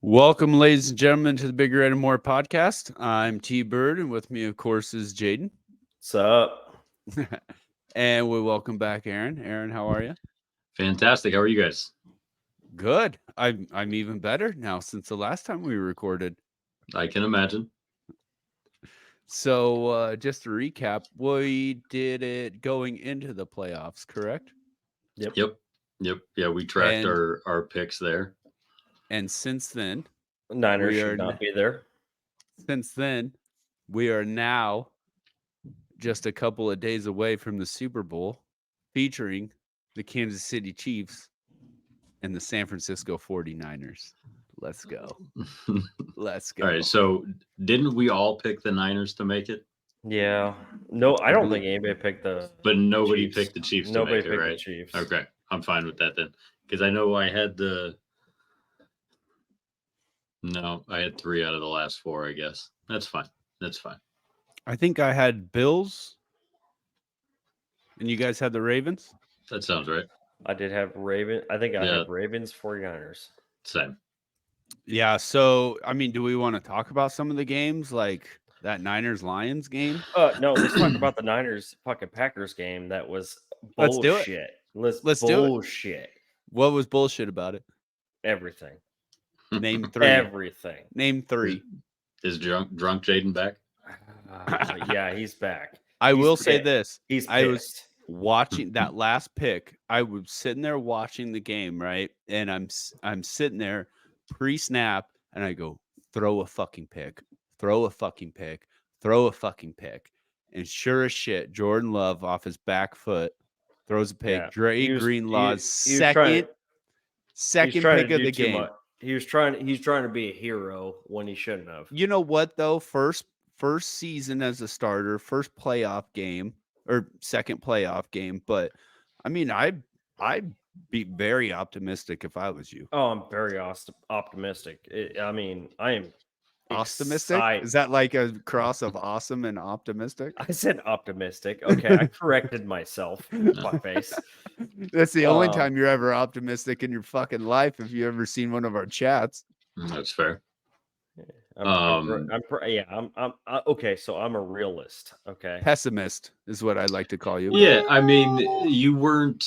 Welcome, ladies and gentlemen, to the Bigger and More podcast. I'm T Bird, and with me, of course, is Jaden. What's up? And we welcome back Aaron. Aaron, how are you? Fantastic. How are you guys? Good. I'm even better now since the last time we recorded. I can imagine. So, just to recap, we did it going into the playoffs, correct? Yep. Yeah, we tracked our picks there. And since then, Niners should not be there. Since then, we are now just a couple of days away from the Super Bowl, featuring the Kansas City Chiefs and the San Francisco 49ers. Let's go. Let's go. All right. So didn't we all pick the Niners to make it? Yeah. No, I don't think anybody picked the But nobody Chiefs. picked the Chiefs Nobody to make it, picked right? the Chiefs. Okay. I'm fine with that then. Because I know I had I had 3 out of the last 4, I guess. That's fine. I think I had Bills, and you guys had the Ravens? That sounds right. I did have Ravens. I think I have Ravens 49ers. Same. Yeah, so, I mean, do we want to talk about some of the games, like that Niners-Lions game? No, let's talk about the Niners fucking Packers game. That was Let's do it. bullshit. Let's do it. Bullshit. What was bullshit about it? Everything. Name 3. Everything. Name 3. Is drunk Jaden back? Yeah, he's back. I will say this. He's pissed. I was watching that last pick. I was sitting there watching the game, right? And I'm sitting there pre-snap, and I go, throw a fucking pick. Throw a fucking pick. Throw a fucking pick. And sure as shit, Jordan Love off his back foot throws a pick. Yeah. Dre Greenlaw's second pick of the game. He's trying to be a hero when he shouldn't have. You know what though? First season as a starter, first playoff game or second playoff game. But I mean, I'd be very optimistic if I was you. Oh, I'm very optimistic. I am Optimistic? excited. Is that like a cross of awesome and optimistic? I said optimistic. Okay, I corrected myself. My face. That's the only time you're ever optimistic in your fucking life. If you ever seen one of our chats, That's fair. Okay. So I'm a realist. Okay, pessimist is what I'd like to call you. Yeah, I mean, you weren't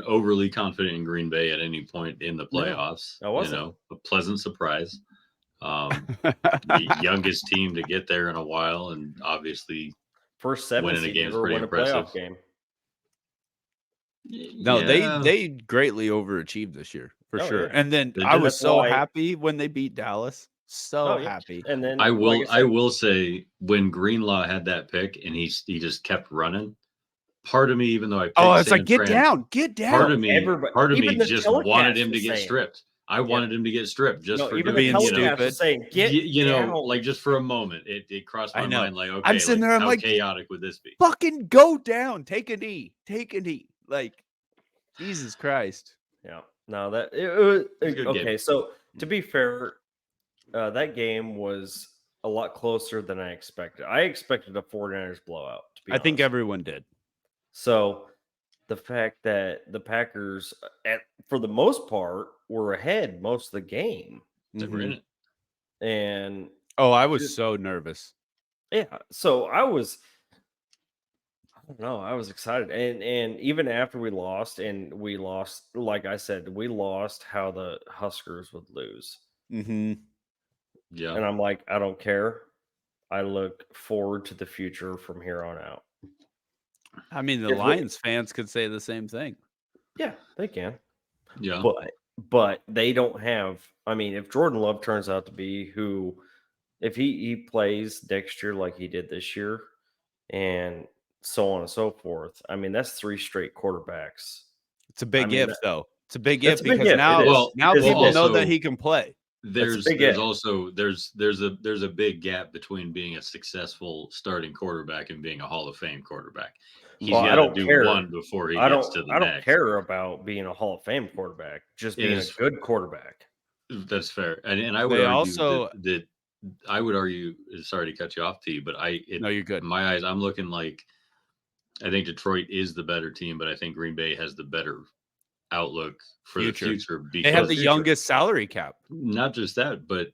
overly confident in Green Bay at any point in the playoffs. I wasn't. You know, a pleasant surprise. The youngest team to get there in a while, and obviously first 7 winning a game is pretty win a impressive. playoff game. No, they greatly overachieved this year for sure. Yeah. And then I was so happy when they beat Dallas. So happy. And then I will say when Greenlaw had that pick and he just kept running. Part of me, even though I picked it's San like get Fran, down. Part of me even the just wanted telecast him to was get saying- stripped. I wanted him to get stripped just for even being the telecast stupid. was saying, get down. like just for a moment, it crossed my mind. Like, okay, I'm sitting there, I'm how like, chaotic would this be? Fucking go down. Take a knee. Like, Jesus Christ. Yeah. No, that it was a good okay. game. So to be fair, that game was a lot closer than I expected. I expected a 49ers blowout. To be I think honest. everyone did. So the fact that the Packers, for the most part, were ahead most of the game, They were in it. and I was so nervous. yeah, so I was excited, and even after we lost, like I said, we lost how the Huskers would lose. Mm-hmm. Yeah, And I'm like, I don't care. I look forward to the future from here on out. I mean, the Lions fans could say the same thing. Yeah, they can. yeah. But they don't have. I mean, if Jordan Love turns out to be if he plays next year like he did this year, and so on and so forth. I mean, that's 3 straight quarterbacks. It's a big if, though. It's a big It's if a big because if. now people know that he can play. There's also there's a big gap between being a successful starting quarterback and being a Hall of Fame quarterback. He's got to do one before he gets to the next. I don't care about being a Hall of Fame quarterback, just being a good quarterback. That's fair. And I would argue that I would argue, sorry to cut you off, T, but no, you're good. In my eyes, I'm looking like I think Detroit is the better team, but I think Green Bay has the better outlook for the future. Because they have the youngest salary cap. Not just that, but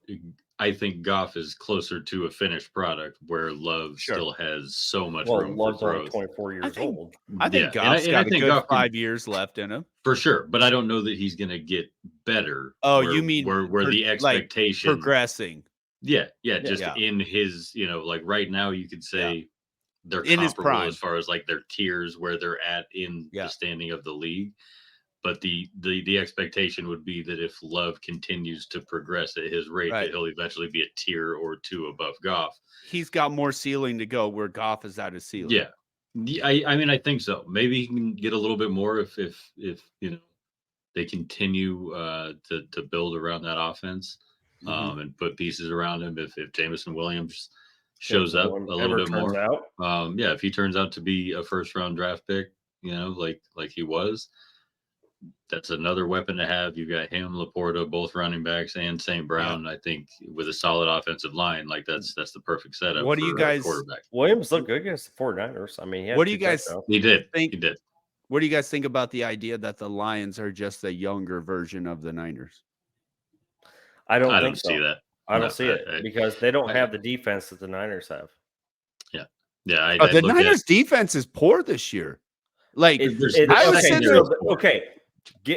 I think Goff is closer to a finished product where Love still has so much room for growth. 24 years old. I think Goff's got a good 5 years left in him. For sure, but I don't know that he's going to get better. Oh, you mean where the expectation progressing? Yeah, in his, like right now you could say they're in comparable as far as like their tiers where they're at in the standing of the league. But the expectation would be that if Love continues to progress at his rate, that he'll eventually be a tier or two above Goff. He's got more ceiling to go where Goff is at his ceiling. Yeah. I mean, I think so. Maybe he can get a little bit more if they continue to build around that offense and put pieces around him. If Jameson Williams shows up a little bit more, if he turns out to be a first-round draft pick, like he was, that's another weapon to have. You've got him, Laporta, both running backs, and St. Brown. I think with a solid offensive line, like that's the perfect setup. What do you guys? Quarterback. Williams looked good against the 49ers. I mean, what do you guys? He did. He did. What do you guys think about the idea that the Lions are just a younger version of the Niners? I don't see that. I don't see it because they don't have the defense that the Niners have. Yeah. The Niners' defense is poor this year. Like I'm sitting there. Okay.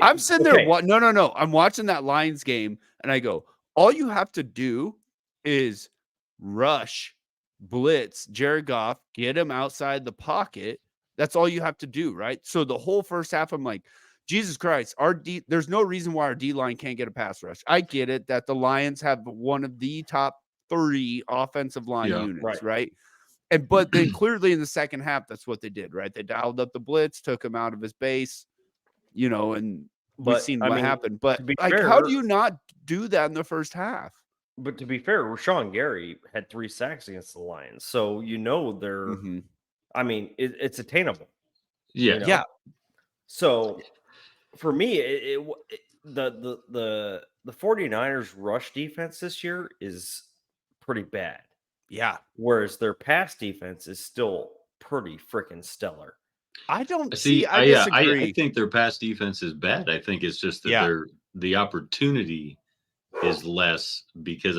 I'm sitting there. No. I'm watching that Lions game, and I go, all you have to do is rush, blitz, Jared Goff, get him outside the pocket. That's all you have to do, right? So the whole first half, I'm like, Jesus Christ, there's no reason why our D-line can't get a pass rush. I get it that the Lions have one of the top 3 offensive line units, right? But then clearly in the second half, that's what they did, right? They dialed up the blitz, took him out of his base. And we've seen what happened. But how do you not do that in the first half? But to be fair, Rashawn Gary had 3 sacks against the Lions, so they're. I mean, it's attainable. Yeah. So for me, the 49ers rush defense this year is pretty bad. Yeah. Whereas their pass defense is still pretty freaking stellar. I don't I think their pass defense is bad. I think it's just that the opportunity is less because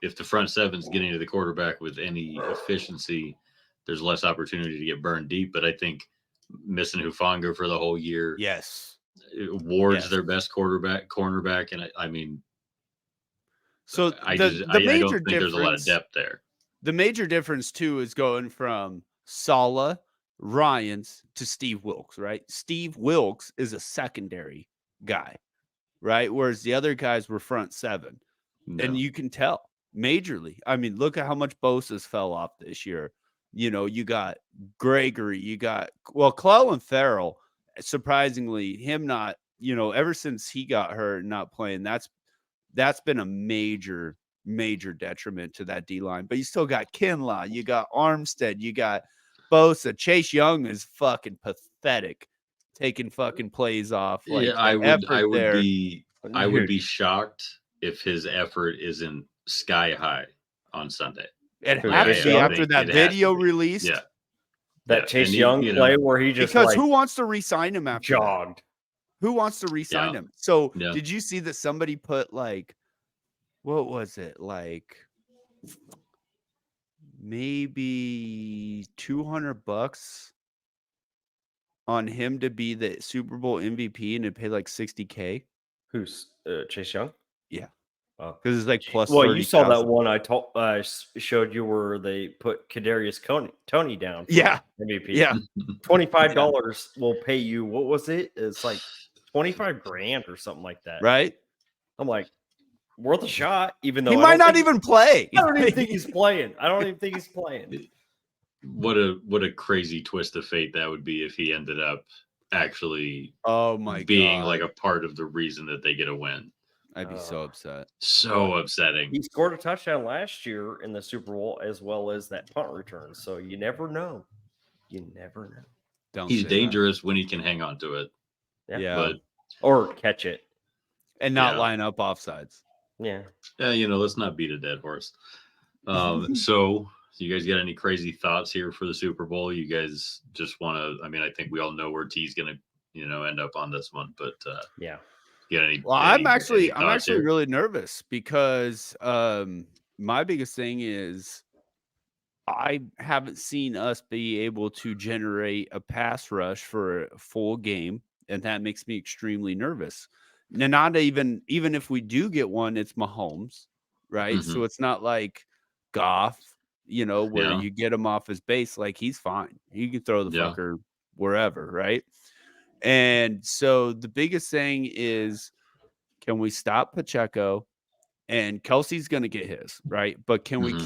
if the front seven's getting to the quarterback with any efficiency, there's less opportunity to get burned deep. But I think missing Hufanga for the whole year, Ward's their best cornerback, and I mean, so I don't think there's a lot of depth there. The major difference too is going from Saleh, Ryans to Steve Wilks, right? Steve Wilks is a secondary guy, right? Whereas the other guys were front 7. And you can tell majorly. I mean, look at how much Bosa's fell off this year. You got Gregory, you got Clelin Ferrell, surprisingly, him not, ever since he got hurt and not playing, that's been a major detriment to that D-line. But you still got Kinlaw, you got Armstead, you got Bosa. Chase Young is fucking pathetic, taking fucking plays off. I would be shocked if his effort isn't sky high on Sunday. It has to be after that video released. Yeah, that Chase Young play where he just who wants to re-sign him after jogged? That? Who wants to re-sign him? So did you see that somebody put what was it, maybe $200 on him to be the Super Bowl MVP and to pay $60K? Who's Chase Young? Yeah, because it's plus. Well, you saw that one I showed you where they put Kadarius Toney down. MVP. Yeah, $25 will pay you. What was it? It's $25,000 or something like that. Right. I'm like, worth a shot, even though he might not even play. I don't even think he's playing. What a crazy twist of fate that would be if he ended up actually being a part of the reason that they get a win. I'd be so upset. So upsetting. He scored a touchdown last year in the Super Bowl as well as that punt return. So you never know. He's dangerous when he can hang on to it. Yeah. Or catch it. And not line up offsides. Yeah. Let's not beat a dead horse. So you guys got any crazy thoughts here for the Super Bowl? You guys just want to, I think we all know where T's going to end up on this one. But Yeah. get any? Well, any I'm thoughts actually here? really nervous because my biggest thing is I haven't seen us be able to generate a pass rush for a full game, and that makes me extremely nervous. Now, not even if we do get one, it's Mahomes, right? Mhm. So it's not like Goff, where Yeah. you get him off his base, like he's fine. He can throw the Yeah. fucker wherever, right? And so the biggest thing is, can we stop Pacheco? And Kelsey's going to get his, right? But can we Mhm.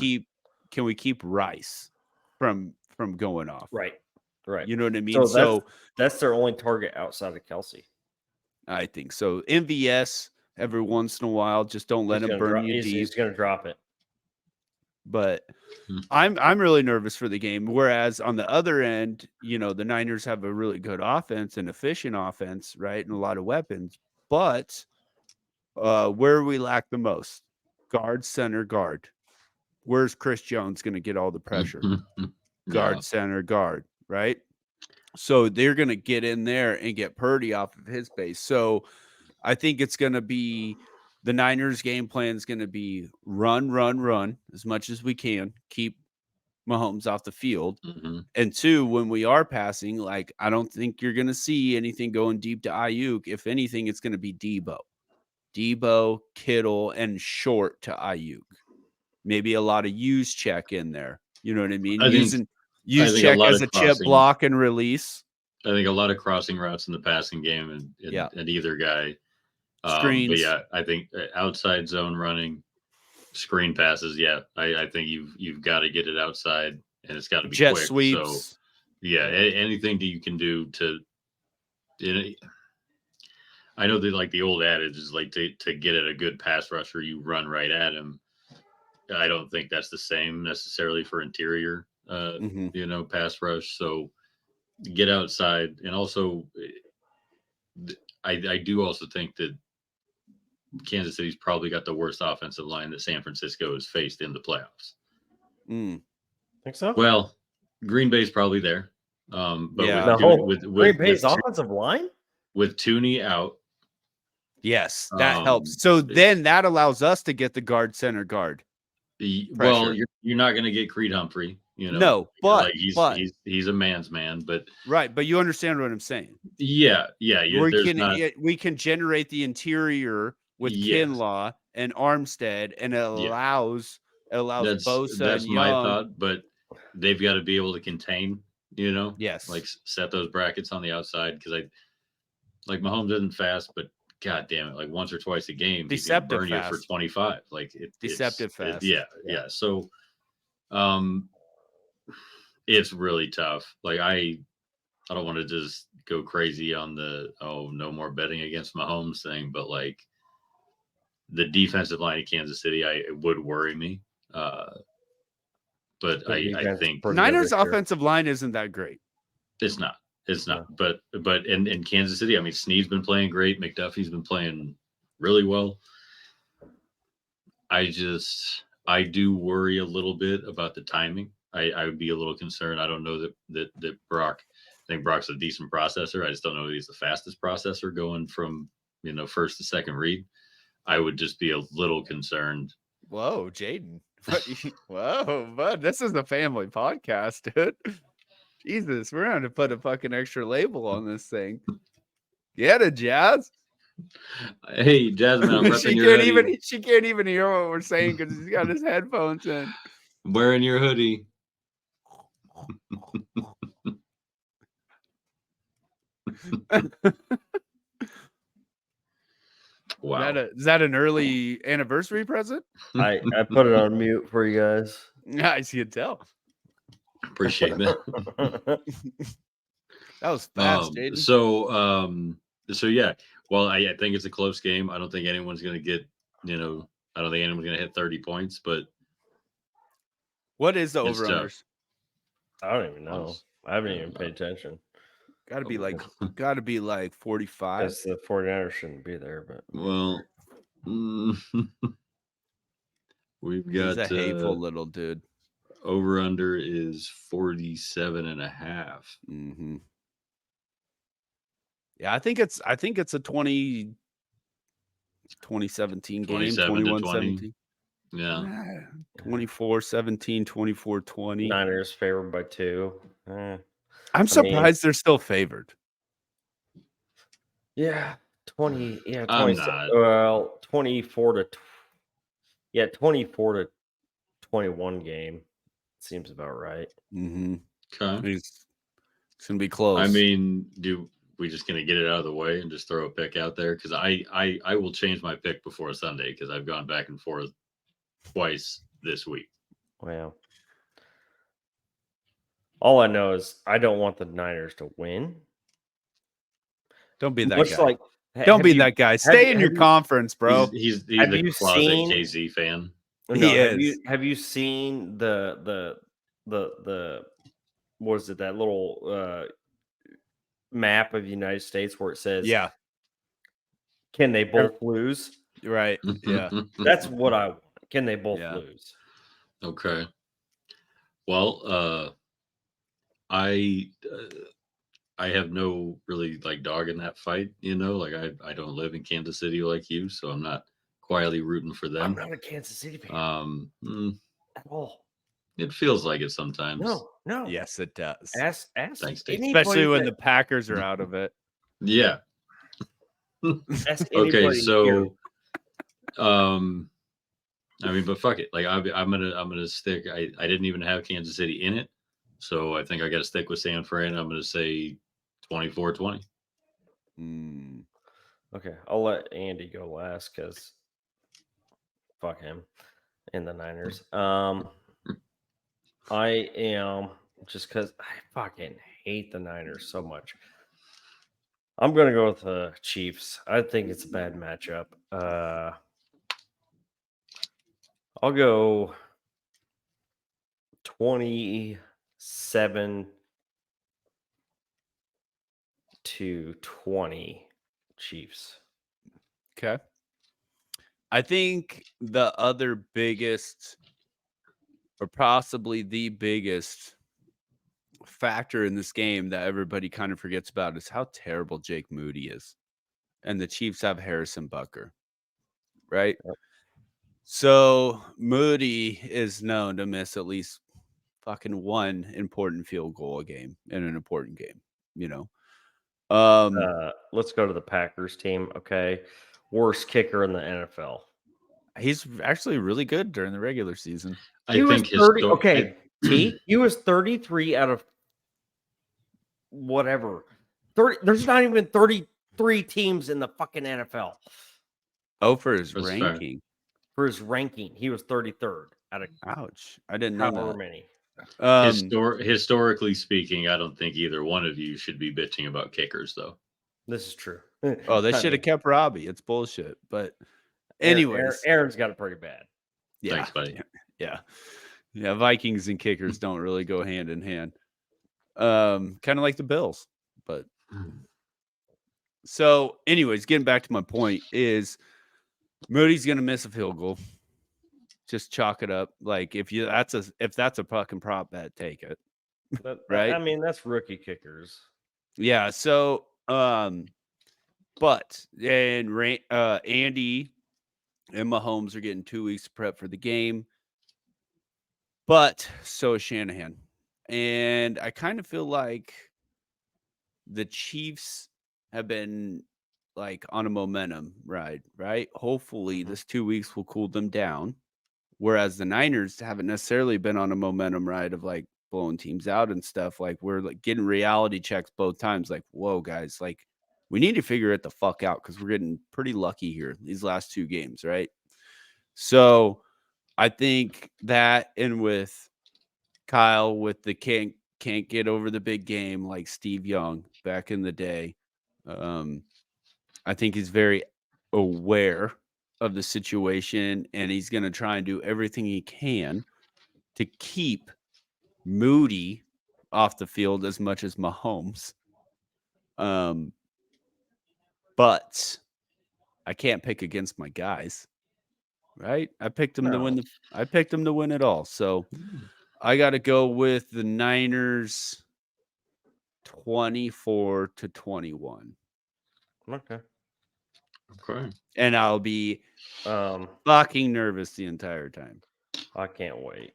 keep Rice from going off? Right. Right. You know what I mean? So So that's their only target outside of Kelsey. I think so. MVS every once in a while, just don't let He's him gonna burn drop. you He's deep. gonna drop it. But Hmm. I'm really nervous for the game. Whereas on the other end, the Niners have a really good offense and efficient offense, right? And a lot of weapons. But where we lack the most? Guard, center, guard. Where's Chris Jones going to get all the pressure? Guard, Yeah. center, guard, right? So they're going to get in there and get Purdy off of his base. So I think it's going to be the Niners game plan is going to be run as much as we can, keep Mahomes off the field. Mhm. And two, when we are passing, like I don't think you're going to see anything going deep to Ayuk. If anything, it's going to be Debo, Kittle, and short to Ayuk. Maybe a lot of use check in there. You know what I mean? I think Use a check lot as of a chip crossing. block and release. I think a lot of crossing routes in the passing game Yeah. and either guy. But Screens. yeah, I think outside zone running, screen passes. Yeah, I think you've got to get it outside, and it's got to be Jet quick. So sweeps. yeah, anything that you can do to. I know that like the old adage is like to get at a good pass rusher, you run right at him. I don't think that's the same necessarily for interior, Mhm. pass rush. So get outside, and also I do also think that Kansas City's probably got the worst offensive line that San Francisco has faced in the playoffs. Mm. Think so? Well, Green Bay's probably there, but Yeah. No. with Green Bay's with offensive line. with Tooney out, Yes, that helps. So then that allows us to get the guard, center, guard. well, Pressure. you're not going to get Creed Humphrey, No, but like he's a man's man, but right, but you understand what I'm saying. yeah, We can generate the interior with Yes. Kinlaw and Armstead, and it allows Bosa and my Young. thought, but they've got to be able to contain, Yes. like set those brackets on the outside, because like Mahomes isn't fast, but god damn it, like once or twice a game he's gonna Deceptive burn you for fast. 25. Like Deceptive fast. Yeah. So it's really tough. Like I don't want to just go crazy on the no more betting against Mahomes thing, but like the defensive line of Kansas City, it would worry me. But The I defense is think pretty good Niners this year. offensive line isn't that great. it's not. But in Kansas City, I mean, Snead's been playing great. McDuffie's been playing really well. I do worry a little bit about the timing. I would be a little concerned. I don't know that Brock. I think Brock's a decent processor. I just don't know that he's the fastest processor going from first to second read. I would just be a little concerned. Whoa, Jaden. Whoa, bud. This is a family podcast, dude. Jesus, we're going to put a fucking extra label on this thing. Get it, Jazz. Hey, Jasmine, I'm repping your hoodie. She can't even hear what we're saying because he's got his headphones in. I'm wearing your hoodie. Wow. Is that an early anniversary present? I put it on mute for you guys. Yeah, I see it tell. Appreciate that. That was fast, Jaden. So yeah. Well, I think it's a close game. I don't think anyone's going to get, I don't think anyone's going to hit 30 points, but what is the over-unders? I don't even know. I haven't even paid attention. Got to be like 45. Because the 49ers shouldn't be there, but well, we've got He's a hateful little dude. Over under is 47.5. Mm-hmm. Yeah, I think it's a 2017 game, 27 to 21-17. 20. Yeah. 24-17, 24-20. Niners favored by 2. I'm I mean, surprised they're still favored. yeah, 20. Yeah, I'm 20. not. Well, 24 to. 24 to 21 game seems about right. Mm-hmm. Okay. It's gonna be close. I mean, do we just gonna get it out of the way and just throw a pick out there? Because I will change my pick before Sunday because I've gone back and forth twice this week. Well, all I know is I don't want the Niners to win. don't be that Much guy. like, Don't have be you- that guy. have Stay you- in your have you- conference, bro. He's Have a you closet seen- KZ fan. No, He have is. you seen the what is it, that little map of the United States where it says, Yeah, can they both lose? right. Yeah. That's what I want. Can they both Yeah. lose? Okay. Well, I have no really like dog in that fight, like I don't live in Kansas City like you, so I'm not quietly rooting for I'm them. not a Kansas City fan at all. It feels like it sometimes. No. Yes, it does. Ask Thanks, Dave. anybody Especially when that- the Packers are out of it. Yeah. ask Okay, anybody here. so I mean, but fuck it. Like I'm gonna stick. I didn't even have Kansas City in it, so I think I got to stick with San Fran. I'm gonna say 24-20. Mm. Okay, I'll let Andy go last because fuck him and the Niners. I am, just because I fucking hate the Niners so much. I'm gonna go with the Chiefs. I think it's a bad matchup. I'll go 27 to 20 Chiefs. Okay. I think the other biggest, or possibly the biggest factor in this game that everybody kind of forgets about is how terrible Jake Moody is. And the Chiefs have Harrison Butker, right? Yep. So Moody is known to miss at least fucking one important field goal a game in an important game, Let's go to the Packers team. Okay, worst kicker in the NFL. He's actually really good during the regular season. I think his Okay, T. He was 33 out of whatever. 30. There's not even 33 teams in the fucking NFL. Oh, for his That's fair. ranking. For his ranking, he was 33rd out of Ouch. I didn't know however that. many. Historically speaking, I don't think either one of you should be bitching about kickers, though. This is true. Oh, they I should have mean, kept Robbie. It's bullshit. But anyways, Aaron's got it pretty bad. yeah, Thanks, buddy. yeah. Vikings and kickers don't really go hand in hand. Kind of like the Bills. But so, anyways, getting back to my point is Moody's gonna miss a field goal. Just chalk it up. Like if that's a fucking prop bet, take it. Right? I mean, that's rookie kickers. Yeah. So, but and Andy and Mahomes are getting 2 weeks to prep for the game. But so is Shanahan. And I kind of feel like the Chiefs have been like on a momentum ride, right? Hopefully this 2 weeks will cool them down. Whereas the Niners haven't necessarily been on a momentum ride of like blowing teams out and stuff. Like we're like getting reality checks both times. Like, whoa, guys, like we need to figure it the fuck out because we're getting pretty lucky here these last 2 games, right? So I think that, and with Kyle with the can't get over the big game like Steve Young back in the day, I think he's very aware of the situation, and he's going to try and do everything he can to keep Moody off the field as much as Mahomes. But I can't pick against my guys, right? I picked them to win I picked them to win it all. So I got to go with the Niners 24-21. Okay. Okay. And I'll be fucking nervous the entire time. I can't wait.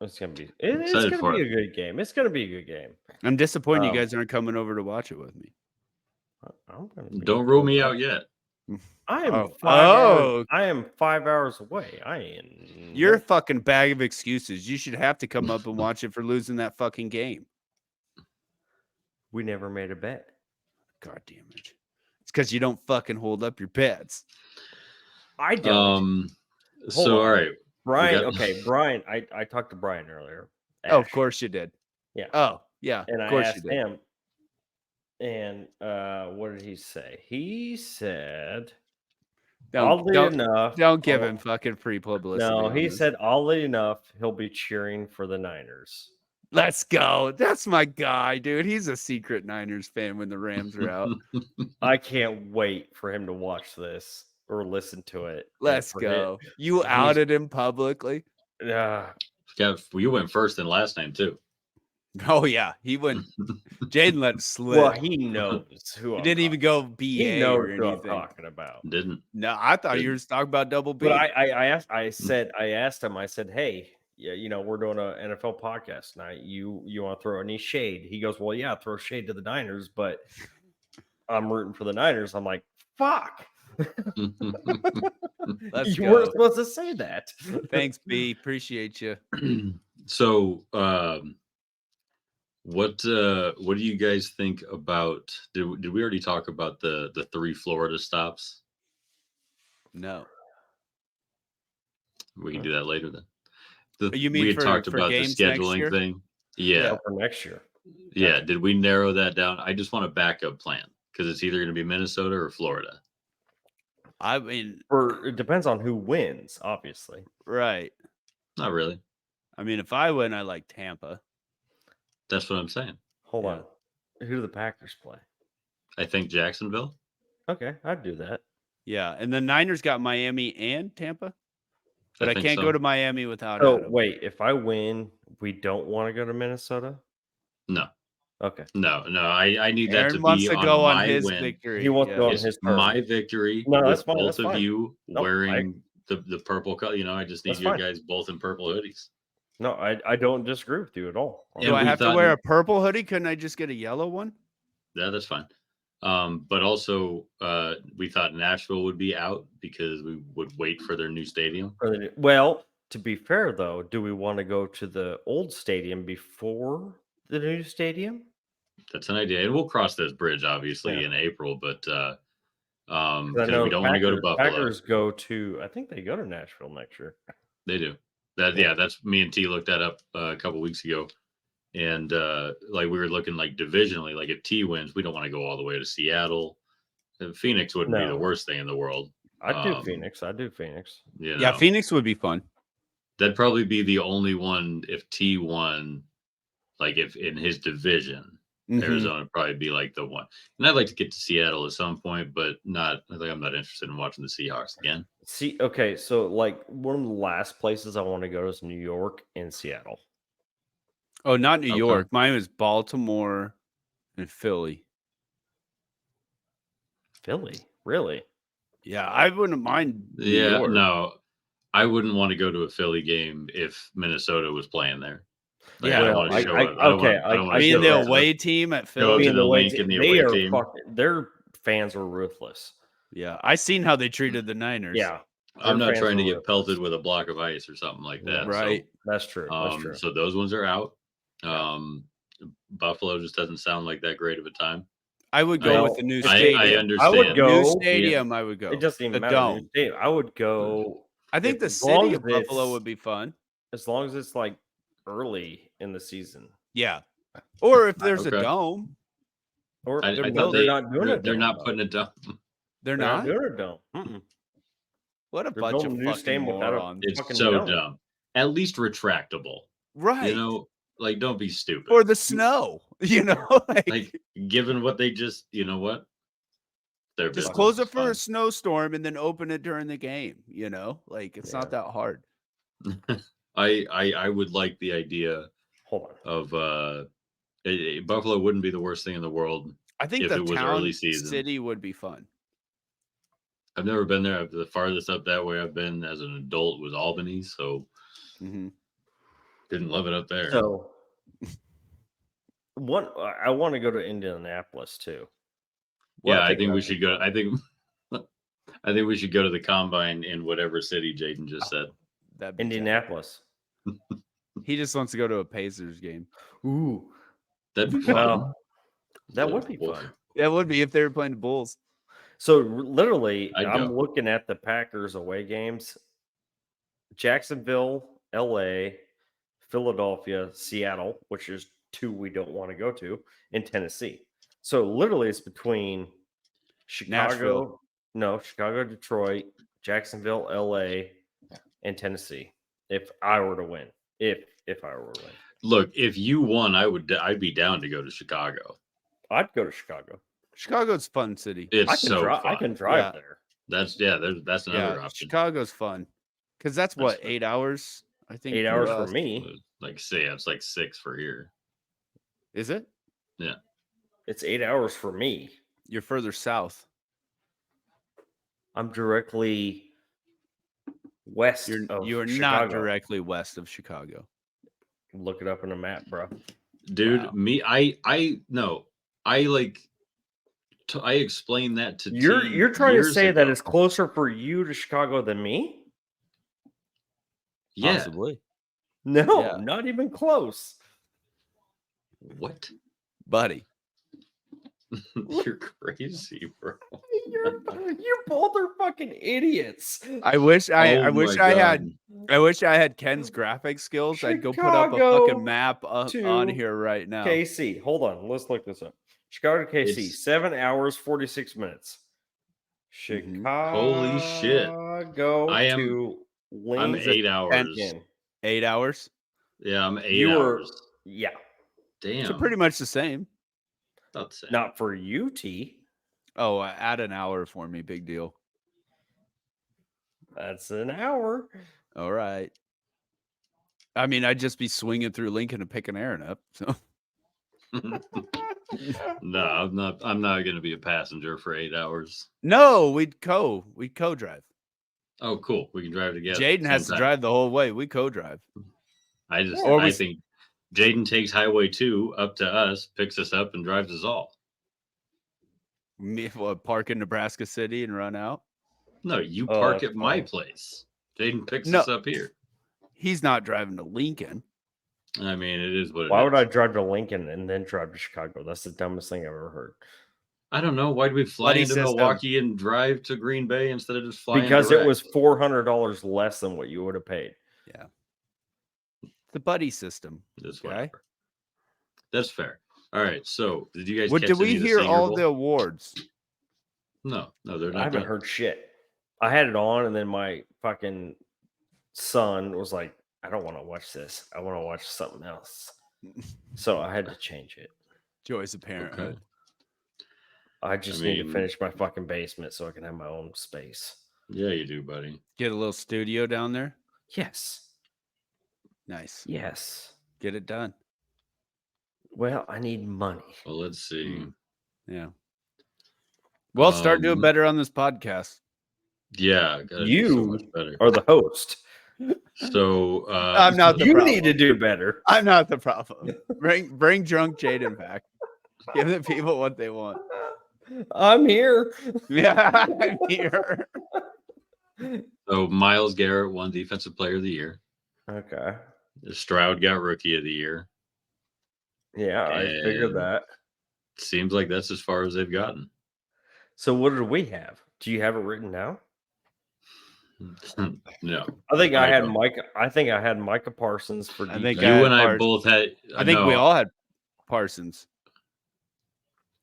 It's gonna be. It's Excited gonna for be it. a good game. It's gonna be a good game. I'm disappointed you Um, guys aren't coming over to watch it with me. I'm gonna be Don't rule there, me bro. out yet. I am Oh. 5 hours. Oh. I am 5 hours away. I am. You're a fucking bag of excuses. You should have to come up and watch it for losing that fucking game. We never made a bet. God damn it. It's because you don't fucking hold up your bets. I don't. So on. all right. Brian. got- Okay, Brian. I talked to Brian earlier. Oh, of Ash, course you did. Yeah. Oh, yeah. And of I course you asked did. him. And what did he say? He said, oddly enough, Don't give him fucking free publicity. No, on he this. said, oddly enough, he'll be cheering for the Niners. Let's go. That's my guy, dude. He's a secret Niners fan when the Rams are out. I can't wait for him to watch this or listen to it. and Let's for it- go. You he's- outed him publicly. You went first and last name too. Oh, yeah. He went. Jaden let it slip. Well, he knows who He I'm didn't even talking- go BA He knows or who I'm anything. talking about. Didn't. No, I thought you were talking about double B. But I asked him, I said, hey, yeah, we're doing an NFL podcast tonight. You want to throw any shade? He goes, well, yeah, throw shade to the Niners, but I'm rooting for the Niners. I'm like, fuck. Let's You go. weren't supposed to say that. Thanks, B. Appreciate you. So what do you guys think about did we already talk about the 3 Florida stops? No. We can do that later then. You mean we had for- talked for about the games next scheduling year? thing? Yeah. For next year. Yeah. Did we narrow that down? I just want a backup plan because it's either going to be Minnesota or Florida. I mean, It depends on who wins, obviously. right. Not really. I mean, if I win, I like Tampa. That's what I'm saying. Hold Yeah. on. Who do the Packers play? I think Jacksonville. Okay, I'd do that. Yeah. And the Niners got Miami and Tampa. But I think can't so. go to Miami without Oh, Adam. wait. If I win, we don't want to go to Minnesota? No. Okay. No. I need that Aaron to wants be to on go on my his win. victory. He wants to go on It's his turn. my victory No, with that's fine, both that's of fine. you Nope, wearing the purple color. I just need That's you fine. guys both in purple hoodies. No, I don't disagree with you at all. And Do I we have to thought- wear a purple hoodie? Couldn't I just get a yellow one? Yeah, that's fine. But also, we thought Nashville would be out because we would wait for their new stadium. Well, to be fair, though, do we want to go to the old stadium before the new stadium? That's an idea, and we'll cross this bridge obviously Yeah. in April. But 'Cause because we don't want to go to Buffalo. Packers go to, I think they go to Nashville next year. They do. That's me and T looked that up a couple weeks ago, and like we were looking like divisionally. Like if T wins, we don't want to go all the way to Seattle. Phoenix wouldn't be the No. worst thing in the world. I do Um, Phoenix. I do Phoenix. Yeah, Phoenix would be fun. That'd probably be the only one if T won, like if in his division. Mhm. Arizona would probably be like the one. And I'd like to get to Seattle at some point, but I'm not interested in watching the Seahawks again. See, okay, so like one of the last places I want to go is New York and Seattle. Oh, not New Okay. York. Mine was Baltimore and Philly. Philly, really? Yeah, I wouldn't mind. New Yeah, York. no. I wouldn't want to go to a Philly game if Minnesota was playing there. Like, Yeah, I don't well, want to show I- up. I don't okay, want- I don't I- want I to mean, show the up to- away team at Go Philly. to Being the away link team, in the they away are team. their fans are ruthless. Yeah, I seen how they treated the Niners. Yeah, I'm their not fans trying to are get ruthless. pelted with a block of ice or something like Yeah. that. so, right. That's true. That's true. So those ones are out. Yeah. Buffalo just doesn't sound like that great of a time. I would go Well, with the new I stadium. understand. I would go- New Yeah. stadium, I would go. It doesn't even the matter. dome. I would go I think if- the as long city as of Buffalo it's- would be fun. as long as it's like early in the season. Yeah. Or if there's a Okay. dome, Or I they're, thought they're not doing it. they're not putting it down. they're They're not not. doing it. Dome. What a They're bunch of building a new fucking stadium without a- morons. It's Fucking so dome. dumb. At least retractable. Right. You know, like don't be stupid. Or the snow. You know, like given what they just, you know what? Their just business close it is for a fine. snowstorm and then open it during the game. You know, like it's not Yeah. that hard. I would like the idea Hold on. of Buffalo wouldn't be the worst thing in the world. I think if the it was town early season. city would be fun. I've never been there. The farthest up that way I've been as an adult was Albany, so Hmm. didn't love it up there. So, I want to go to Indianapolis too. yeah, Well, I think we about should it. go. I think we should go to the combine in whatever city Jaden just said. That'd be tight. Indianapolis. He just wants to go to a Pacers game. Ooh, That'd be fun. well, that would be Well, fun. That would be if they were playing the Bulls. So literally, I'd I'm go. looking at the Packers away games: Jacksonville, LA, Philadelphia, Seattle, which is 2 we don't want to go to, and Tennessee. So literally, it's between Nashville. Chicago, Detroit, Jacksonville, LA, and Tennessee. If I were to win, if I were to win, Look, if you won, I'd be down to go to Chicago. I'd go to Chicago. Chicago's a fun city. It's I can so drive. fun. I can drive Yeah. there. That's another Yeah, option. Chicago's fun because that's That's what fun. 8 hours. I think 8 for hours for us. me. Like say it's like 6 for here. Is it? It's 8 hours for me. You're further south. I'm directly west of You are Chicago. not directly west of Chicago. Look it up on a map, bro. Dude, Wow. me I no. I like I explained that to You're T trying to years say that ago. it's closer for you to Chicago than me? yeah. Possibly. No, Yeah. not even close. What? Buddy. You're crazy, bro. You both are fucking idiots. I wish I Oh wish my I had God. Ken's graphic skills. I'd go put up a Chicago fucking map to on here right now. KC. Hold on. Let's look this up. Chicago to KC, It's- 7 hours, 46 minutes. Mhm. Chicago Holy shit. I am- to I'm Lincoln. 8 hours. 8 hours. Yeah, I'm 8 You were, hours. yeah, Damn. So pretty much the same. About the same. not for you, T. Oh, add an hour for me. Big deal. That's an hour. All right. I mean, I'd just be swinging through Lincoln and picking Aaron up. So No, I'm not going to be a passenger for 8 hours. no, we'd co-drive. Oh, cool. We can drive together. Jaden has to sometime. drive the whole way. We co-drive. I just Or I we- think Jaden takes Highway 2 up to us, picks us up, and drives us all. Me, park in Nebraska City and run out. No, you Oh, park that's at my fine. place. Jaden picks No. us up here. He's not driving to Lincoln. I mean, it is what it is. Why would I drive to Lincoln and then drive to Chicago? That's the dumbest thing I've ever heard. I don't know. Why do we fly Buddy into system. Milwaukee and drive to Green Bay instead of just flying? Because it direct? was $400 less than what you would have paid. The buddy system. That's Okay. whatever. That's fair. All right. So, did you guys? What catch did any we of the hear Senior all Bowl? the awards? No, they're I not. haven't done. heard shit. I had it on, and then my fucking son was like, I don't want to watch this. I want to watch something else. So I had to change it. Joys of Parenthood. I just I need to mean- finish my fucking basement so I can have my own space. Yeah, you do, buddy. Get a little studio down there. Yes. Nice. Yes. Get it done. Well, I need money. Well, let's see. Mm. Yeah. Well, start doing Um, better on this podcast. Yeah, gotta do so You much better. Or the host. So I'm not the You problem. need to do better. I'm not the problem. Bring drunk Jaden back. Give the people what they want. I'm here. Yeah, I'm here. So Miles Garrett won Defensive Player of the Year. Okay. Stroud got Rookie of the Year. Yeah, I figured And- that. Seems like that's as far as they've gotten. So what did we have? Do you have it written down? No, I think I I had don't. Micah. I think I had Micah Parsons for I defense. think you I had and I Parsons. both had. I think we no, all had Parsons.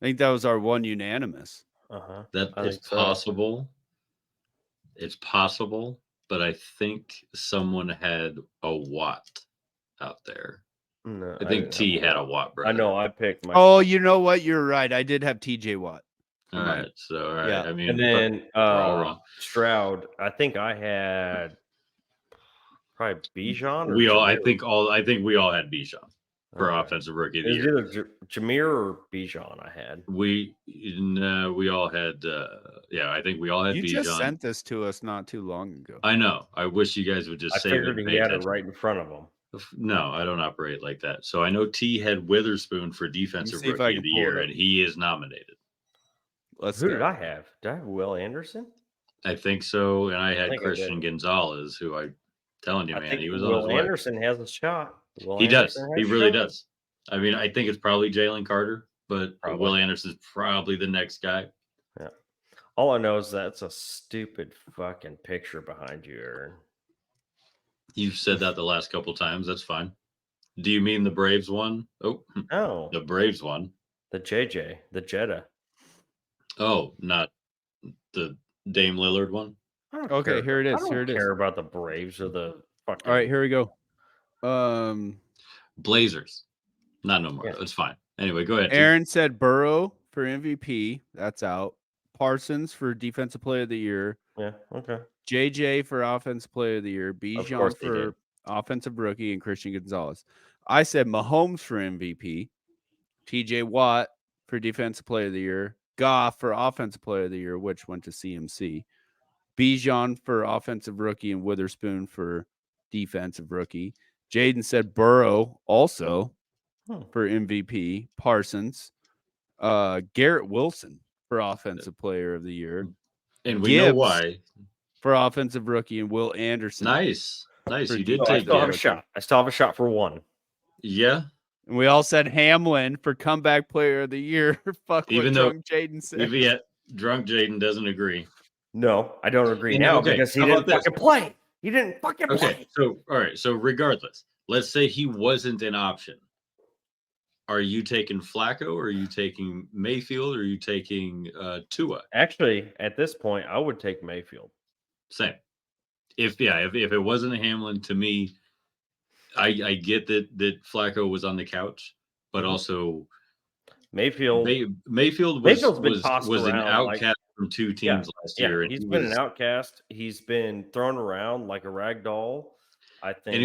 I think that was our one unanimous. Uh-huh. That I is think so. possible. It's possible, but I think someone had a Watt out there. No, I think didn't T have had one. a Watt. I Brother. know. I picked my. Oh, you know what? You're right. I did have TJ Watt. All right. So all right. Yeah. I mean, And then all wrong. Stroud. I think I had probably Bijan. or we all. I Jameer. think all. I think we all had Bijan. for Okay. offensive rookie of It the was year. either Jameer or Bijan I had. We all had I think we all had You just Bijan. sent this to us not too long ago. I know. I wish you guys would just I save it figured and he pay had it attention. right in front of him. No, I don't operate like that. So I know T had Witherspoon for defensive see if I rookie can of the pull it year, up. and he is nominated. Let's Who go. did I have? Did I have Will Anderson? I think so. And I had think I Christian did. Gonzalez, who I'm telling you, I man, think he was on his Will way. Anderson has a shot. Will He does. Anderson He has a really shot? does. I mean, I think it's probably Jalen Carter, but Probably. Will Anderson's probably the next guy. Yeah. All I know is that's a stupid fucking picture behind you, Aaron. You've said that the last couple times. That's fine. Do you mean the Braves one? Oh, No, the Braves one. the JJ, the Jetta. Oh, not the Dame Lillard one. I don't Okay, care here it about- is, I here don't it is. care about the Braves or the fucking. All right, here we go. Blazers. Not no more. Yeah. It's fine. Anyway, go ahead. T. Aaron said Burrow for MVP. That's out. Parsons for Defensive Player of the Year. Yeah. Okay. JJ for Offensive Player of the Year. course Bijan they for did. Offensive Rookie, and Christian Gonzalez. I said Mahomes for MVP. TJ Watt for Defensive Player of the Year. Goff for Offensive Player of the Year, which went to CMC. Bijan for Offensive Rookie, and Witherspoon for Defensive Rookie. Jaden said Burrow also for MVP. Parsons. Garrett Wilson for Offensive Player of the Year. And we know Gibbs why. for Offensive Rookie, and Will Anderson. Nice. Nice. For You did So I take still have a Gibbs. shot. I still have a shot for one. Yeah. And we all said Hamlin for Comeback Player of the Year. Fuck Even what though- drunk Jaden said. If yet drunk Jaden doesn't agree. No, I don't agree You now know, okay, because he how didn't about this? fucking play. He didn't fucking Okay. play. So all right. So regardless, let's say he wasn't an option. Are you taking Flacco, or are you taking Mayfield, or are you taking Tua? Actually, at this point, I would take Mayfield. Same. If it wasn't a Hamlin, to me, I get that Flacco was on the couch, but Mhm. also Mayfield. Mayfield's been was tossed an around like- outcast from two teams last year, and he's he been was, an outcast. He's been thrown around like a rag doll. I think and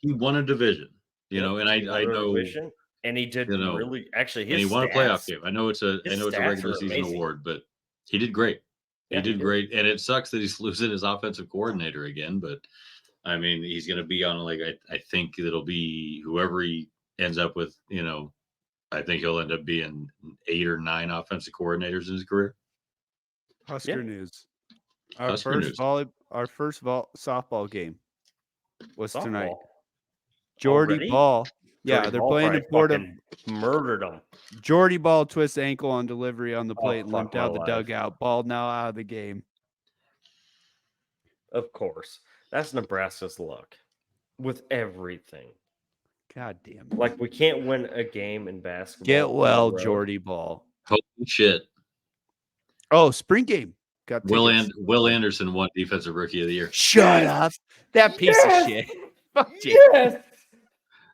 he won a division, you Yep, know, and he I won a know, division, and he did you know, really actually and his he won a playoff stats- game. I know it's a his stats regular are season amazing. award, but he did great. Yeah, He did great, and it sucks that he's losing his offensive coordinator again. But I mean, he's going to be on I think it'll be whoever he ends up with. You know, I think he'll end up being 8 or 9 offensive coordinators in his career. Husker Yeah. news. Our Husker first news. softball game was tonight. Softball. Jordy Already? Ball. Yeah, Jordy they're Ball playing in probably Florida. fucking murdered him. Jordy Ball twists ankle on delivery on the plate and fuck limped my out the life. dugout. Ball now out of the game. Of course, that's Nebraska's luck with everything. God damn it. Like we can't win a game in basketball. Get on the well, road. Jordy Ball. Holy shit! Oh, spring game. Got tickets. Will Anderson won Defensive Rookie of the Year. Shut up. That piece Yes! of shit. Fuck you. Yes,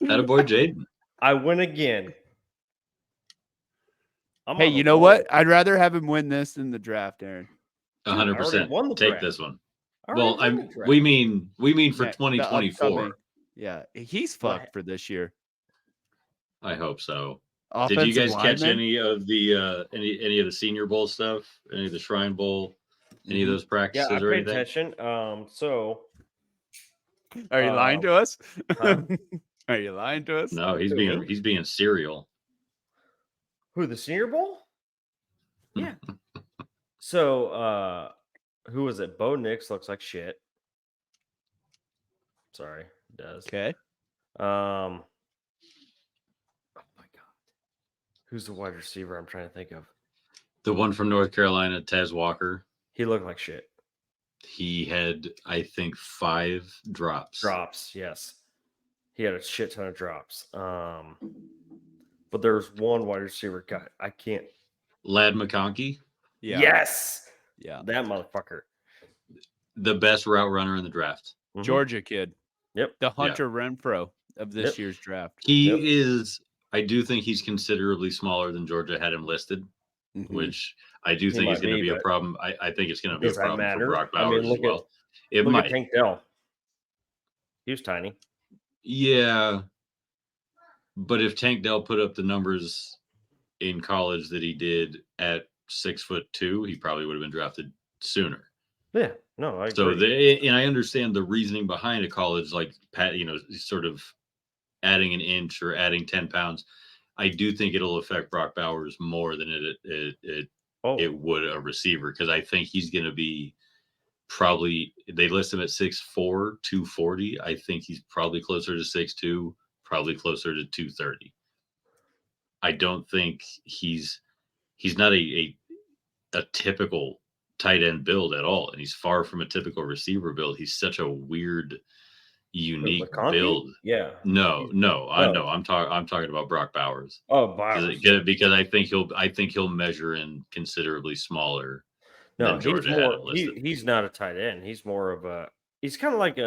Attaboy Jaden. I win again. I'm Hey, on you a know roll. what? I'd rather have him win this than the draft, Aaron. 100%. won the Take draft. this one. I already Well, won the draft. we mean for Yeah, the 2024. upcoming. Yeah, he's What? fucked for this year. I hope so. Offensive Did you guys catch lineman? any of the any of the Senior Bowl stuff? Any of the Shrine Bowl? Any of those Yeah, practices I or paid anything? attention. So Are you lying to us? huh? Are you lying to us? No, he's Who, being me? he's being serial. who the Senior Bowl? Yeah. So who was it? Bo Nix looks like shit. Sorry, it does. Okay. Oh my god. Who's the wide receiver I'm trying to think of? The one from North Carolina, Tez Walker. He looked like shit. He had, I think, 5 drops. Drops, yes. He had a shit ton of drops. But there's one wide receiver guy. I can't. Lad McConkey, Yeah. Yes, Yeah. that motherfucker. the best route runner in the draft. Mhm. Georgia kid. Yep. The Hunter Renfro of this Yep. year's draft. He Yep. is. I do think he's considerably smaller than Georgia had him listed, Mhm. which I do He think is might going to be, be a but problem. I think it's going to be a does that problem for matter? Brock I mean, Bowers as look at- well. It Look might. at Tank Dell. He was tiny. Yeah. But if Tank Dell put up the numbers in college that he did at 6'2", he probably would have been drafted sooner. Yeah, no, I So agree. and I understand the reasoning behind a college like Pat, sort of adding an inch or adding 10 pounds. I do think it'll affect Brock Bowers more than it would a receiver, because I think he's going to be probably, they list him at 6'4", 240. I think he's probably closer to 6'2", probably closer to 230. I don't think he's not a typical tight end build at all, and he's far from a typical receiver build. He's such a weird, unique McConkey? build. Yeah. No, I know. No. I'm talking about Brock Bowers. Oh, Bowers. Because I think he'll measure in considerably smaller No, than he's Georgia had more. him listed. He's not a tight end. He's more of a. He's kind of like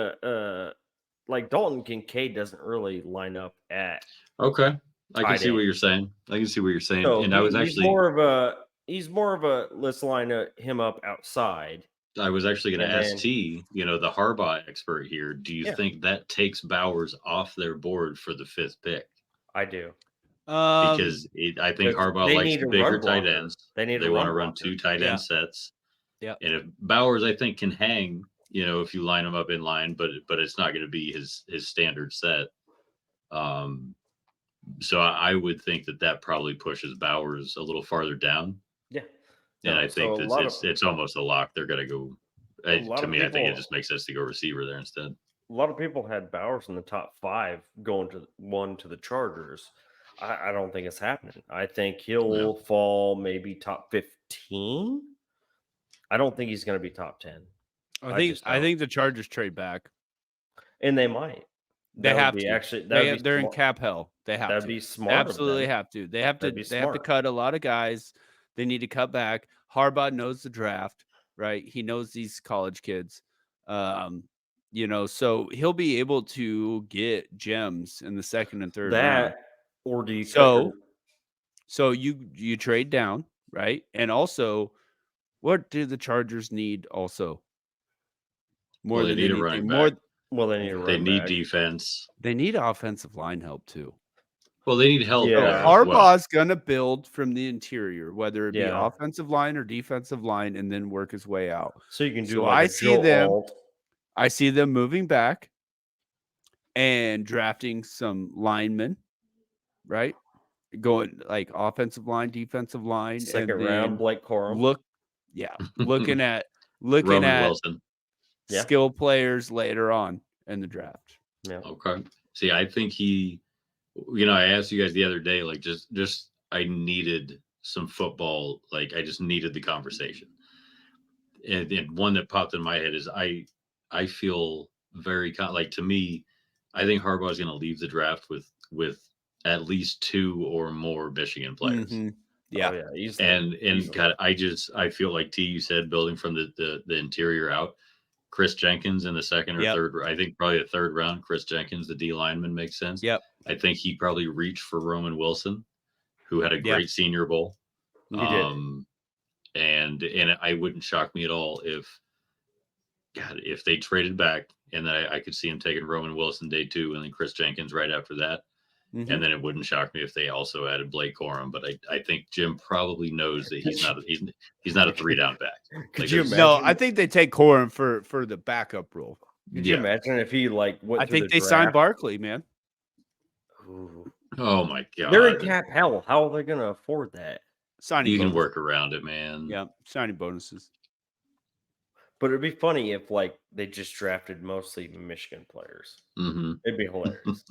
like Dalton Kincaid doesn't really line up at. Okay, I can tight see what end. you're saying. So And I was he's actually more of a let's line him up outside. I was actually going to And ask then- T, the Harbaugh expert here. Do you Yeah. think that takes Bowers off their board for the 5th pick? I do. Because I think because Harbaugh they likes need a bigger run tight blocker. ends. They need a They want to run run blocker. 2 tight Yeah. end sets. Yep. And if Bowers, I think, can hang, if you line him up in line, but it's not going to be his standard set. So I would think that probably pushes Bowers a little farther down. Yeah. And No, I think so it's almost a lock. They're going to go. lot To of me, I think it people- just makes sense to go receiver there instead. A lot of people had Bowers in the top 5 going to the Chargers. I don't think it's happening. I think he'll fall maybe top 15. I don't think he's going to be top 10. I just think don't. the Chargers trade back. And they might. They That would have be to. Actually, that would be They're in smart. cap hell. They have That'd to. be smart. of Absolutely them. have to. They have to. That'd be They have to smart. cut a lot of guys. They need to cut back. Harbaugh knows the draft, right? He knows these college kids. So he'll be able to get gems in the 2nd and 3rd round. That, or do you So you trade down, right? And also, what do the Chargers need also? More Well, they than need a anything, running more back. Well, they need a They run need back. defense. they need offensive line help too. Well, they need help. Yeah. there as Harbaugh's well. gonna build from the interior, whether it be Yeah. offensive line or defensive line, and then work his way out. So you can do So like I a see Joe them- Alt. I see them moving back and drafting some linemen, right? Going like offensive line, defensive line, Second and round, then Blake Corum. looking at Roman Wilson. Yeah. skill players later on in the draft. Yeah. Okay. See, I think I asked you guys the other day, like just I needed some football. Like I just needed the conversation. And one that popped in my head is I feel very like, to me, I think Harbaugh is going to leave the draft with at least 2 or more Michigan players. Mhm. Yeah. Oh, yeah. He's And easily. God, I feel like T, you said, building from the interior out. Chris Jenkins in the 2nd or Yep. 3rd, I think probably the 3rd round. Chris Jenkins, the D lineman, makes sense. Yep. I think he probably reached for Roman Wilson, who had a Yeah. great Senior Bowl. He did. And it wouldn't shock me at all if they traded back, and then I could see him taking Roman Wilson day 2 and then Chris Jenkins right after that. Mhm. And then it wouldn't shock me if they also added Blake Corum. But I think Jim probably knows that he's not a 3-down back. Could Like, you there's- imagine? No, I think they take Corum for the backup role. Could you imagine if he went I through think the they signed draft? Barkley, man. Ooh. Oh my God. They're in cap hell. How are they going to afford that? Signing You can bonus. work around it, man. Yeah, signing bonuses. But it'd be funny if they just drafted mostly Michigan players. Hmm. It'd be hilarious.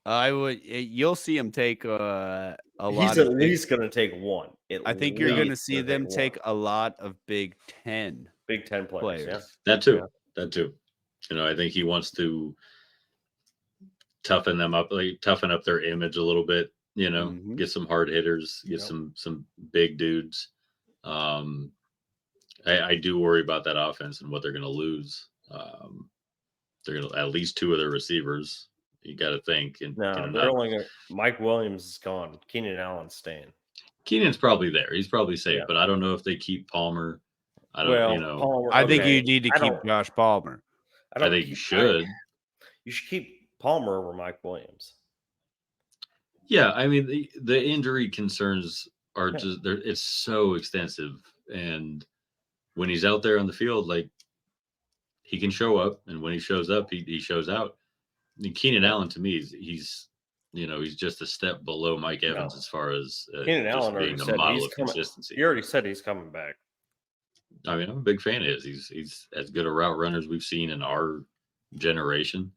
I would. You'll see him take a lot. He's of at big- least going to take one. I think you're going to least see gonna them one. take a lot of Big Ten Big Ten players. players. That too. Yeah. That too. I think he wants to toughen them up, like toughen up their image a little bit. Mhm. Get some hard hitters, get Yep. some big dudes. I do worry about that offense and what they're going to lose. They're going to at least 2 of their receivers. You got to think. And No, they're only going to. Mike Williams is gone. Keenan Allen's staying. Keenan's probably there. He's probably safe, Yeah. but I don't know if they keep Palmer. I don't. Palmer, I think okay. you need to I keep don't- Josh Palmer. I think you should. You should keep Palmer over Mike Williams. Yeah, I mean the injury concerns are Yeah. just there. It's so extensive, and when he's out there on the field, like he can show up, and when he shows up, he shows out. And Keenan Yeah. Allen to me he's he's just a step below Mike Evans No. as far as Keenan just Allen already being a said model he's of coming. consistency. He already said he's coming back. I mean, I'm a big fan of his. He's as good a route runner as we've seen in our generation.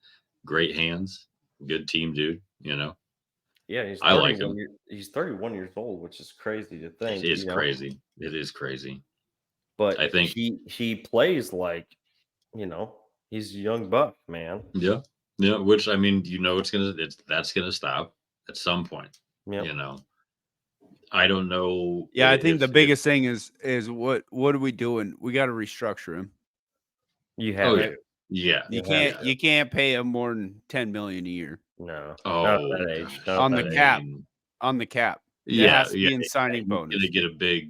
Great hands, good team dude. Yeah, he's I like 31 him. he's 31 years old, which is crazy to think. It is crazy. It is crazy. But I think. he plays like, he's a young buck, man. Yeah. Yeah. Which I mean, that's gonna stop at some point. Yep. I don't know. Yeah, I think the if- biggest thing is what are we doing? We got to restructure him. You have Oh to. yeah. You can't pay him more than $10 million a year No. Oh, not at that age. gosh. Not On at the that age. cap. On the cap. It Yeah, has to be in signing He's bonus. gonna get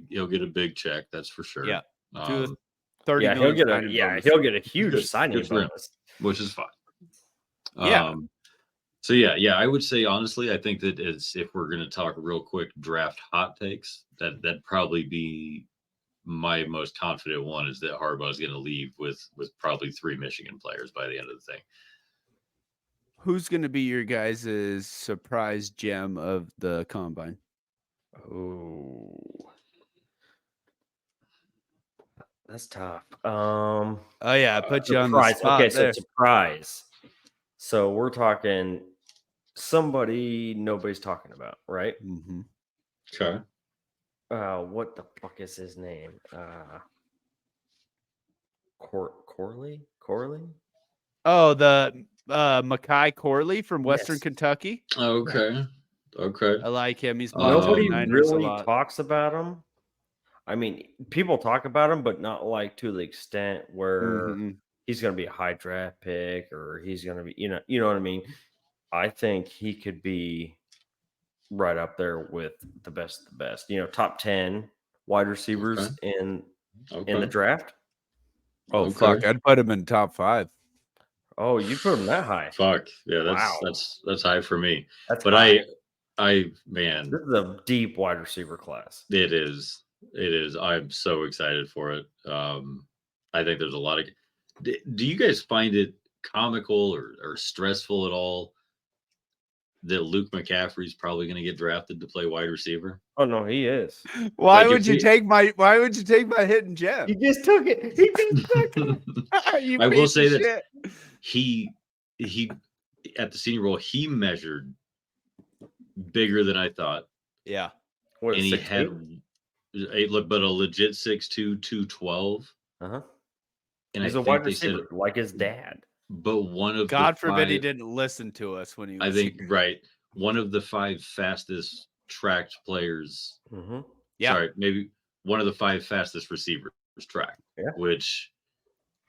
he'll get a big check, that's for sure. Yeah. Um, 30 Yeah, million signing bonus. he'll get a huge Good- signing good for him. bonus. which is fine. Yeah. So yeah, I would say honestly, I think that if we're gonna talk real quick draft hot takes, that'd probably be my most confident one is that Harbaugh is gonna leave with probably 3 Michigan players by the end of the thing. Who's going to be your guys' surprise gem of the combine? Oh, that's tough. Oh yeah, I put you on the Surprise. spot Okay, there. so surprise. So we're talking somebody nobody's talking about, right? Mhm. Okay. What the fuck is his name? Corley? Oh, the Makai Corley from Western Yes. Kentucky. Okay. I like him. He's playing for the Nobody Niners a really lot. talks about him. I mean, people talk about him, but not like to the extent where Mhm. he's going to be a high draft pick or he's going to be, you know what I mean? I think he could be right up there with the best of the best. Top 10 wide receivers in the draft. Oh Okay. fuck! I'd put him in top 5. Oh, you put him that high? Fuck. Yeah, Wow. that's high for me. That's But high. man, This is a deep wide receiver class. it is. I'm so excited for it. I think there's a lot of. Do you guys find it comical or stressful at all that Luke McCaffrey's probably going to get drafted to play wide receiver? Oh no, he is. Why Like, would if you he- take my hidden gem? He just took it. He just took it. You I will piece say of this. shit. he at the Senior Bowl he measured bigger than I thought, Yeah. What, and he 6'8"? had a legit 6'2", 212. Uh-huh. And He's I a think wide they said, receiver, like his dad. but one of God the forbid he 5 didn't listen to us when he was I think here. right. One of the 5 fastest tracked players. Mm-hmm. Yeah. Sorry, maybe one of the 5 fastest receivers tracked. Yeah. Which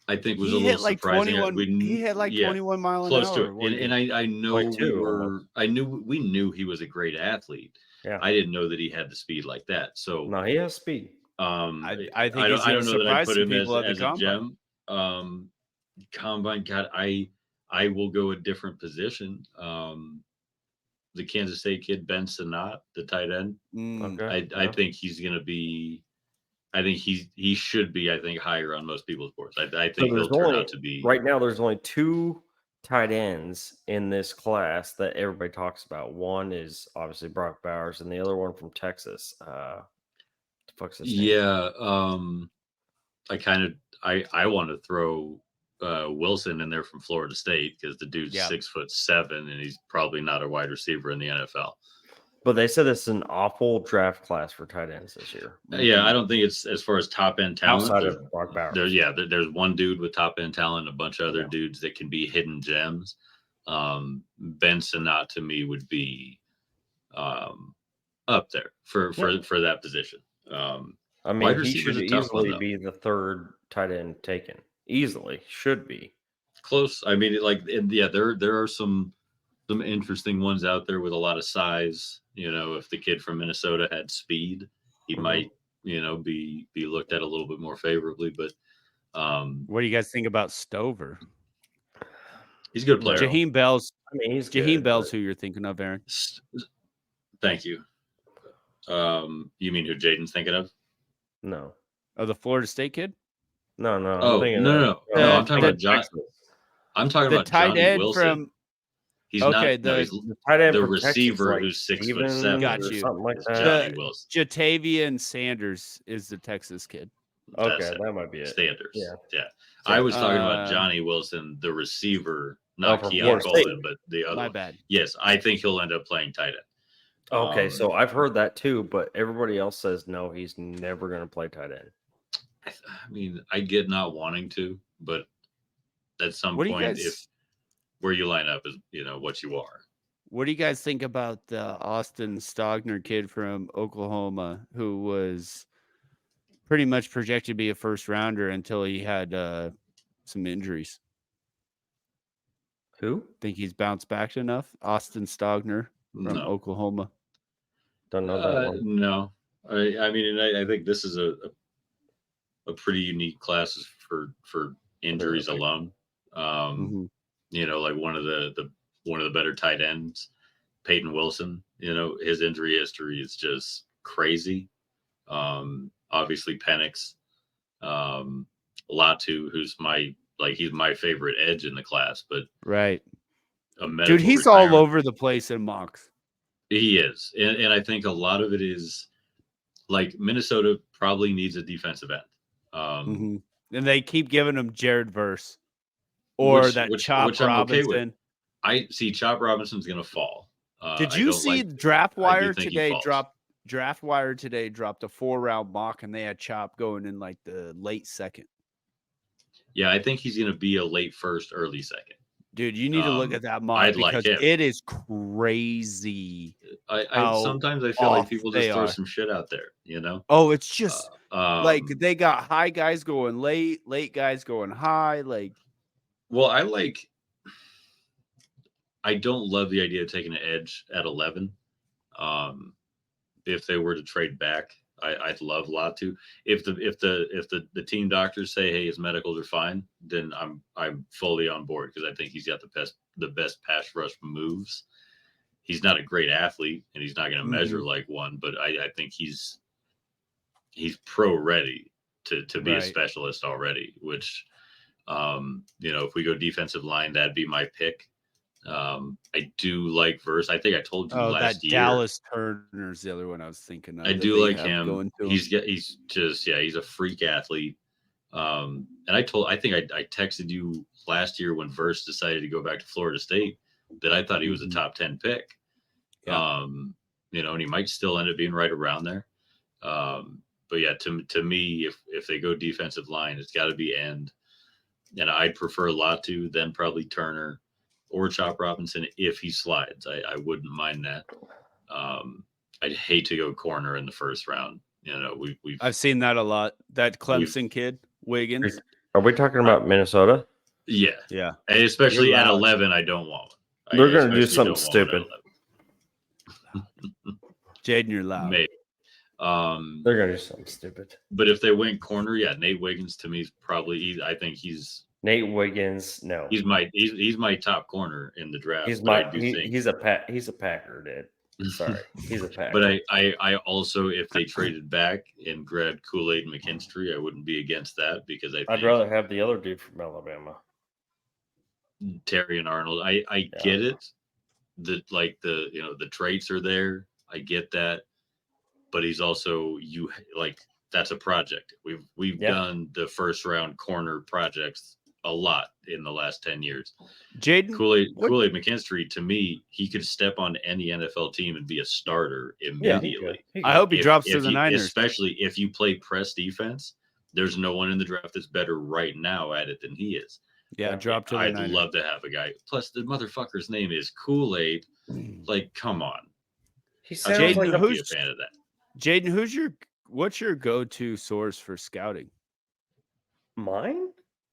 I think was He a little hit like surprising. 21. He hit like 21 mile an close hour. to it. one And game. I know 22 we knew he was a great athlete. Yeah. I didn't know that he had the speed like that. So No, he has speed. I think I he's don't gonna know that I surprise put some him as people at the a combine. gem. Combine, God, I will go a different position. The Kansas State kid Ben Sinnott, the tight end. Mm. Okay. I think he's going to be. I think he should be. I think higher on most people's boards. I think he'll turn out to be right now. There's only 2 tight ends in this class that everybody talks about. One is obviously Brock Bowers, and the other one from Texas. The fuck's his name? Yeah. I want to throw Wilson in there from Florida State because the dude's 6'7" and he's probably not a wide receiver in the NFL. But they said it's an awful draft class for tight ends this year. Yeah, I don't think it's as far as top end talent. Outside of Brock Bowers. There's one dude with top end talent, and a bunch of other dudes that can be hidden gems. Ben Sinnott to me would be up there for that position. I mean, wide he receiver's should a tough one, easily though. be the 3rd tight end taken. Easily should be. Close. I mean, there are some interesting ones out there with a lot of size. If the kid from Minnesota had speed, he might, be looked at a little bit more favorably. But What do you guys think about Stover? he's a good player. Jaheim Bell's. I mean, he's Jaheim good, Bell's but who you're thinking of, Aaron. Thank you. You mean who Jaden's thinking of? No. Oh, the Florida State kid? No. Oh, I'm thinking no. I'm talking about John. Texas. I'm talking The about tight Johnny end Wilson. from He's okay, not. No, he's The tight end the from Texas, receiver like who's 6'7" Stevens Got or you. something like is that. Johnny Wilson. Jatavian Sanders is the Texas kid. Okay, That's it. that might be it. Sanders. Yeah. I was talking about Um, Johnny Wilson, the receiver, not from Keon Florida State. Coleman, but the other My one. bad. Yes, I think he'll end up playing tight end. Okay, so I've heard that too, but everybody else says no, he's never going to play tight end. I mean, I get not wanting to, but at some What do you point, guys- if where you line up is what you are. What do you guys think about the Austin Stogner kid from Oklahoma who was pretty much projected to be a first rounder until he had some injuries? Who? Think he's bounced back enough? Austin Stogner from No, Oklahoma. Don't know that one. no. I mean, and I think this is a pretty unique class for injuries alone. Mhm. Like one of the better tight ends, Peyton Wilson. His injury history is just crazy. Obviously Penix, Latu, who's he's my favorite edge in the class, but Right. a medical Dude, he's all retirement. over the place in mocks. He is, and I think a lot of it is like Minnesota probably needs a defensive end. Mhm. And they keep giving him Jared Verse or that Chop which I'm okay with. Robinson. I see Chop Robinson's going to fall. Did I you don't see like- Draft I do Wire think he today falls. Draft Wire today dropped a 4-round mock and they had Chop going in like the late second. Yeah, I think he's going to be a late first, early second. Dude, you need to look at that mock I'd like because him. it is crazy. I How sometimes I feel like off people they just throw are. some shit out there, Oh, it's just like Um, they got high guys going late guys going high. Like, well, I don't love the idea of taking an edge at 11. If they were to trade back, I'd love Latu. If the team doctors say, hey, his medicals are fine, then I'm fully on board because I think he's got the best pass rush moves. He's not a great athlete and he's not going to measure like one, but I think he's pro ready to be a Right. specialist already, which if we go defensive line, that'd be my pick. I do like Verse. I think I told you oh, that last year. Dallas Turner's the other one I was thinking of. I that do they like have him. going to He's just he's a freak athlete. And I think I texted you last year when Verse decided to go back to Florida State that I thought he was a top 10 pick. Yeah. And he might still end up being right around there. But yeah, to me, if they go defensive line, it's got to be end. And I'd prefer Latu than probably Turner or Chop Robinson if he slides. I wouldn't mind that. I'd hate to go corner in the first round. I've seen that a lot. That Clemson kid, Wiggins. Are we talking about Minnesota? Yeah, Yeah. and especially You're at loud. 11, I don't want one. They're gonna do especially something don't want one at stupid. Jaden, you're loud. Maybe. They're gonna do something stupid. But if they went corner, yeah, Nate Wiggins to me is probably. I think he's Nate Wiggins, no. he's my top corner in the draft. He's but I my do think. he's a Packer, dude. Sorry. He's a Packer. But I also, if they traded back and grabbed Kool-Aid and McKinstry, I wouldn't be against that because I think I'd rather have the other dude from Alabama. Terry and Arnold. I get it. The traits are there. I get that. But he's also that's a project. We've done the first round corner projects a lot in the last 10 years. Jaden, Kool-Aid McKinstry, to me, he could step on any NFL team and be a starter immediately. I hope he drops to the Niners. Especially if you play press defense, there's no one in the draft that's better right now at it than he is. Yeah, drop to the I'd Niners. love to have a guy. Plus, the motherfucker's name is Kool-Aid. Like, come on. He I'd sounds Jaden, like be a fan of that. Jaden, what's your go-to source for scouting? mine.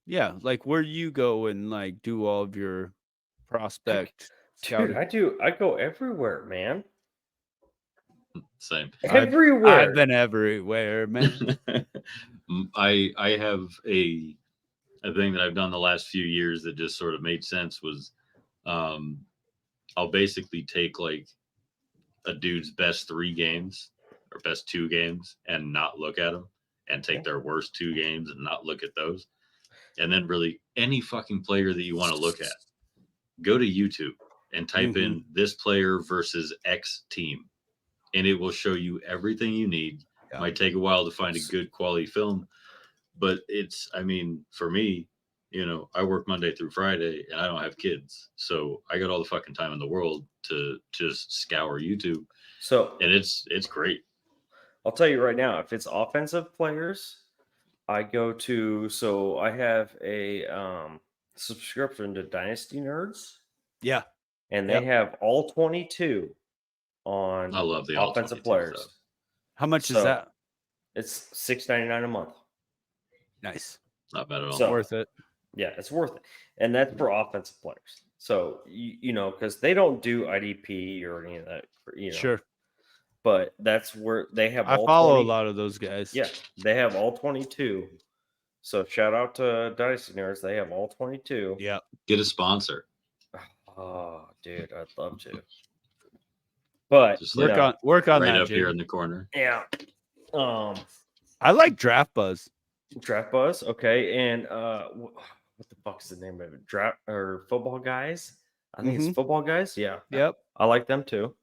Yeah, like where you go and like do all of your prospect scouting. Dude, I go everywhere, man. Same. Everywhere. I've been everywhere, man. I have a thing that I've done the last few years that just sort of made sense was I'll basically take like a dude's best 3 games or best 2 games and not look at them, and take their worst 2 games and not look at those. And then really any fucking player that you want to look at, go to YouTube and type in this player versus X team, and it will show you everything you need. Yeah. Might take a while to find a good quality film, but I mean, for me, I work Monday through Friday and I don't have kids. So I got all the fucking time in the world to just scour YouTube. So, And it's great. I'll tell you right now, if it's offensive players, I go to, so I have a subscription to Dynasty Nerds, Yeah. and they have all 22 on I love the all offensive 22 players. stuff. How much is So, that? It's $6.99 a month. Nice. Not bad at all. So- Worth it. Yeah, it's worth it, and that's for offensive players. So because they don't do IDP or any of that, Sure. But that's where they have. I all follow 20 a lot of those guys. Yeah, they have all 22. So shout out to Dynasty Nerds. They have all 22. Yeah. Get a sponsor. Oh, dude, I'd love to. But Just Work on right that, up here Jake. in the corner. yeah. I like Draft Buzz. Draft Buzz, okay, and what the fuck's the name of it? Draft or Football Guys? I think it's Football Guys. Yeah, Yep. I like them too.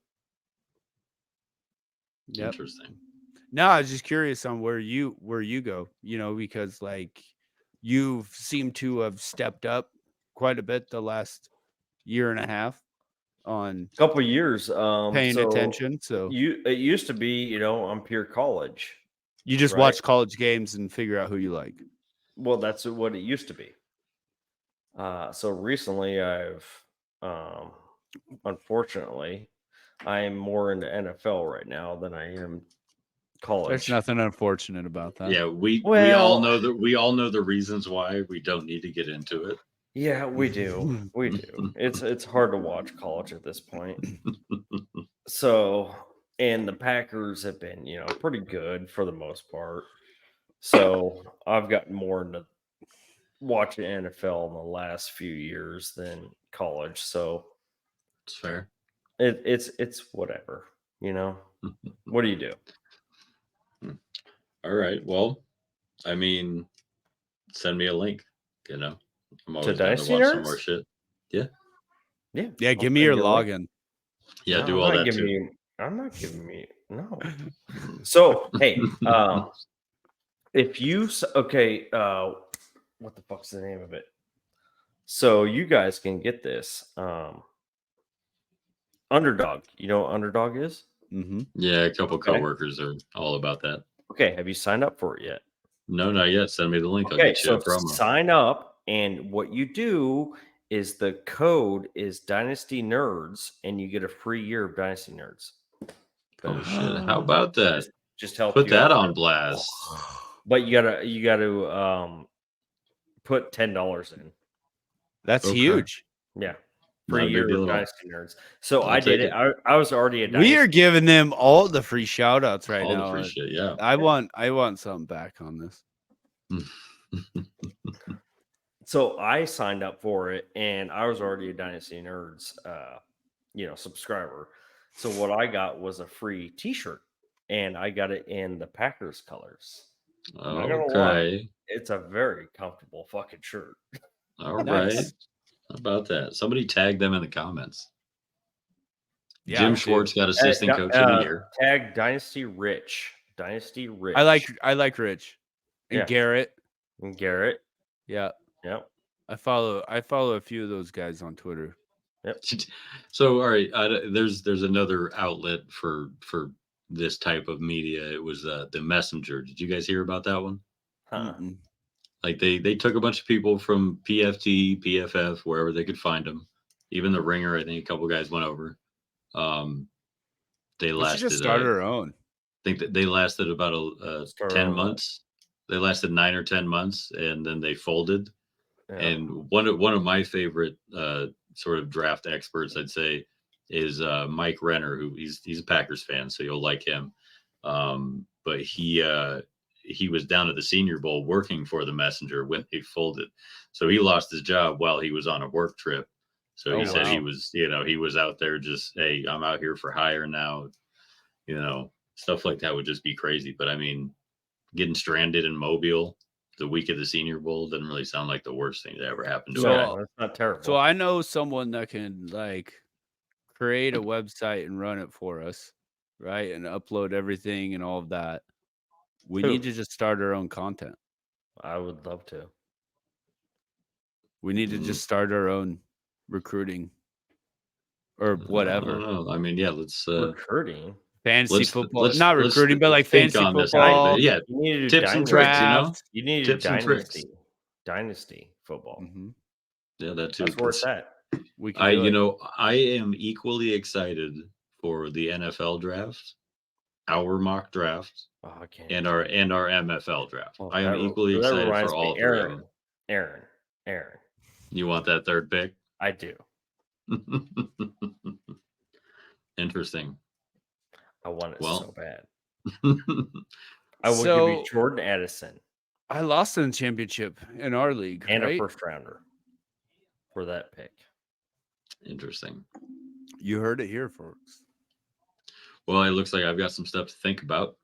Yep. Interesting. No, I was just curious on where you go, because like you've seemed to have stepped up quite a bit the last year and a half on Couple years, paying so attention. So it used to be, on Pure College. you just right. watch college games and figure out who you like. Well, that's what it used to be. So recently, I've unfortunately, I am more into NFL right now than I am college. There's nothing unfortunate about that. Yeah, we Well- all know that we all know the reasons why. We don't need to get into it. Yeah, we do. We do. It's hard to watch college at this point. So, and the Packers have been, pretty good for the most part. So, I've gotten more into watching NFL in the last few years than college. So, It's fair. it's whatever, What do you do? All right. Well, I mean, send me a link. I'm always down Dynasty to watch some Nerds? more shit. Yeah. Yeah, I'll give me send your you a link. login. Yeah, No, do I'm all not that giving too. you- I'm not giving me no. So hey, if you okay, what the fuck's the name of it? So you guys can get this. Underdog. You know what Underdog is? Mm-hmm. Yeah, a couple Okay. coworkers are all about that. Okay, have you signed up for it yet? No, not yet. Send me the link. I'll Okay, get you so a promo. sign up, and what you do is the code is Dynasty Nerds, and you get a free year of Dynasty Nerds. Oh shit! How about that? Just help Put you that out on there. blast. But you gotta put $10 in. That's Okay. huge. Yeah. Not a Free big year deal of at all. Dynasty Nerds. So I'll I did take it. I was already a We are Dynasty. giving them all the free shout outs right All now. the free shit. Yeah. I want something back on this. So I signed up for it, and I was already a Dynasty Nerds, subscriber. So what I got was a free T-shirt, and I got it in the Packers colors. not gonna lie. Okay. It's a very comfortable fucking shirt. All right. Nice. How about that? Somebody tag them in the comments. Yeah, Jim dude. Schwartz got assistant coach of the year. Tag Dynasty Rich. Dynasty Rich. I like Rich and Yeah. Garrett. and Garrett. Yeah, Yep. I follow a few of those guys on Twitter. So, all right, there's another outlet for this type of media. It was the Messenger. Did you guys hear about that one? Huh. Mm-mm. Like they took a bunch of people from PFT, PFF, wherever they could find them. Even the Ringer, I think a couple guys went over. They We should lasted. just started our own. I think that they lasted about Start 10 our own. months. They lasted 9 or 10 months, and then they folded. Yeah. And one of my favorite sort of draft experts, I'd say, is Mike Renner, who he's a Packers fan, so you'll like him. But he was down at the Senior Bowl working for the Messenger when they folded, so he lost his job while he was on a work trip. So Oh, he said he wow. was, he was out there just, hey, I'm out here for hire now. Stuff like that would just be crazy. But I mean, getting stranded in Mobile the week of the Senior Bowl doesn't really sound like the worst thing that ever happened to So- a guy. No, that's not terrible. So I know someone that can like create a website and run it for us, right? And upload everything and all of that. We Who? need to just start our own content. I would love to. We need to just start our own recruiting or I whatever. don't know. I mean, yeah, let's Recruiting. Fantasy football. let's- Not let's recruiting, but like think fantasy on this a little football. bit. Yeah, You need to do tips and dynasty. tricks, Draft. You need to do Tips and tricks. dynasty. Dynasty football. Mhm. yeah, that too. That's where it's at. We can do it. I am equally excited for the NFL draft, our mock draft, Oh, I can't. and our MFL draft. Oh, I am that re- equally that excited reminds for me, all three of them. Aaron. You want that third pick? I do. Interesting. I want it Well. so bad. I will give So- you Jordan Addison I lost in the championship in our league, and a right? first rounder for that pick. Interesting. You heard it here, folks. Well, it looks like I've got some stuff to think about.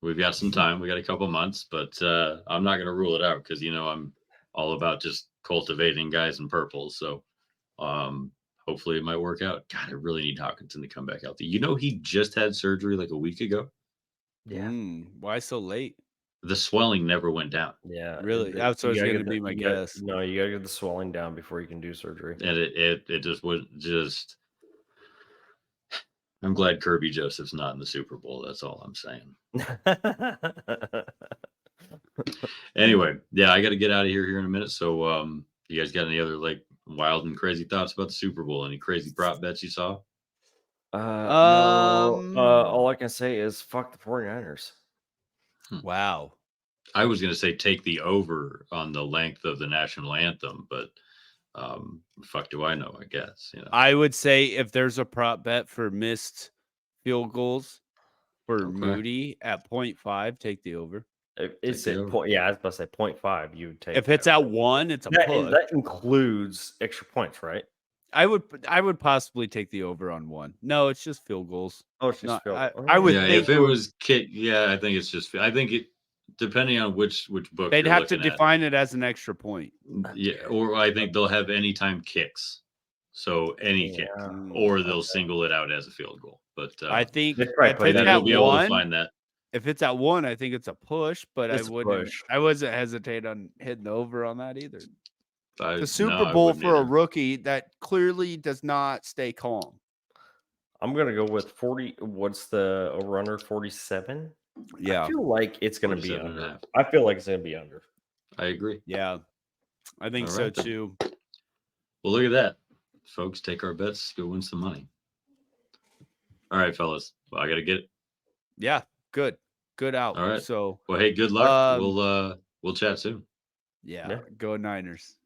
We've got some time. We got a couple months, but I'm not going to rule it out because I'm all about just cultivating guys in purple. So hopefully it might work out. God, I really need Hawkinson to come back healthy. He just had surgery like a week ago. Yeah. Why so late? The swelling never went down, Yeah. Really? That's what was you gotta gonna get be my you gotta- guess. No, you gotta get the swelling down before you can do surgery. and it just would just. I'm glad Kirby Joseph's not in the Super Bowl. That's all I'm saying. Anyway, yeah, I got to get out of here in a minute. So, you guys got any other like wild and crazy thoughts about the Super Bowl? Any crazy prop bets you saw? No, all I can say is fuck the 49ers. Wow. I was going to say take the over on the length of the national anthem, but fuck do I know? I guess I would say if there's a prop bet for missed field goals for Okay. Moody at 0.5, take the over. It's Take at the over. point. Yeah, I was about to say 0.5. You would take If it's that. at 1, it's a that, push. that includes extra points, right? I would possibly take the over on 1. No, it's just field goals. Oh, it's just No, field I- goal. I would Yeah, think if it was kick, I think it's just. I think it depending on which book they'd you're have to looking at. define it as an extra point. Yeah, or I think they'll have anytime kicks, so any kick, Yeah. or they'll single it out as a field goal. But I think They probably if put it's maybe that they'll at be able to 1, find that. if it's at 1, I think it's a push, but It's a push. I wasn't hesitate on hitting the over on that either. The No, Super I Bowl wouldn't for a either. rookie that clearly does not stay calm. I'm gonna go with 40. What's the runner? 47. Yeah. I feel like it's gonna be 47 and a under. half. I feel like it's gonna be under. I agree. Yeah. I think All so right, then. too. Well, look at that, folks. Take our bets, go win some money. All right, fellas. Well, I gotta get it. Yeah. Good. Good out. All right. So Well, hey, good luck. Um, We'll chat soon. yeah. Yeah. Go Niners.